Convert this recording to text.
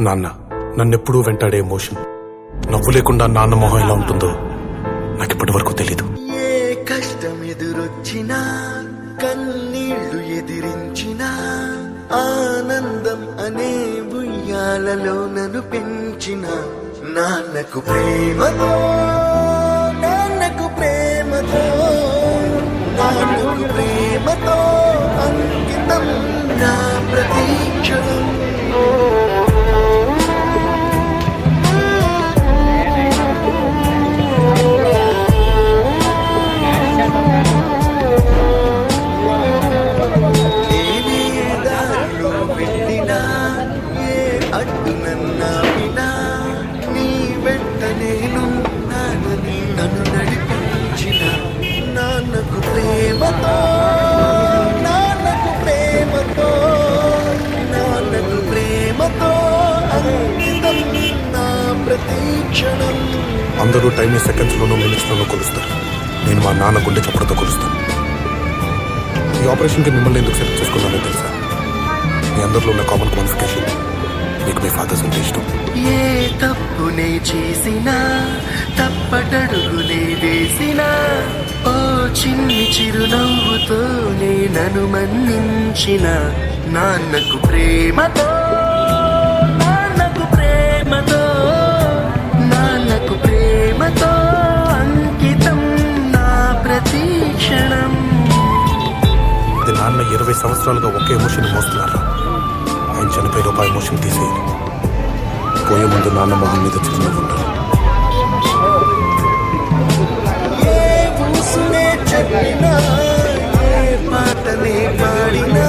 నాన్న నన్నెప్పుడూ వెంటాడే ఎమోషన్. నవ్వు లేకుండా నాన్న మొహం ఎలా ఉంటుందో నాకిప్పటి వరకు తెలీదు. ఏ కష్టం ఎదురొచ్చినా కన్నీళ్లు ఎదిరించినా ఆనందం అనే ఉయ్యాలలో నన్ను పెంచిన నాన్నకు ప్రేమతో నాన్నకు ప్రేమతో నాన్నకు ప్రేమతో అంకితం నా ప్రతీక్షణం. నన్ను నడిపించిన నాన్నకు ప్రేమతో నాన్నకు ప్రేమతో నాన్నకు ప్రేమతో అంకితం నా ప్రతీక్షణం. అందరూ టైంని సెకండ్స్ లోనూ మినిట్స్లోనూ కొలుస్తారు. నేను మా నాన్న గుండె చప్పుడుతో కొలుస్తాను. ఈ ఆపరేషన్కి మిమ్మల్ని ఎందుకు సెలెక్ట్ చేసుకున్నానో తెలుసా? మీ అందరిలో ఉన్న కామన్ క్వాలిఫికేషన్ మీకు మీ ఫాదర్స్ అంటే ఇష్టం. ఏ తప్పునే చేసినా తప్పటడుగులే వేసినా ఓ చిన్ని చిరునవ్వుతోనే నన్ను మన్నించిన నాన్నకు ప్రేమతో నాన్నకు ప్రేమతో నాన్నకు ప్రేమతో అంకితం నా ప్రతీక్షణం. అది నాన్న 20 సంవత్సరాలుగా ఒకే ఎమోషన్ మోస్తున్నారు. ఆయన చనిపోయిన ఎమోషన్ తీసేయాలి. పోయే ముందు నాన్న మొహం మీద చిరునవ్వు ఉండాలి. ఏ ఊసునే చెప్పినా ఏ పాటనే పాడినా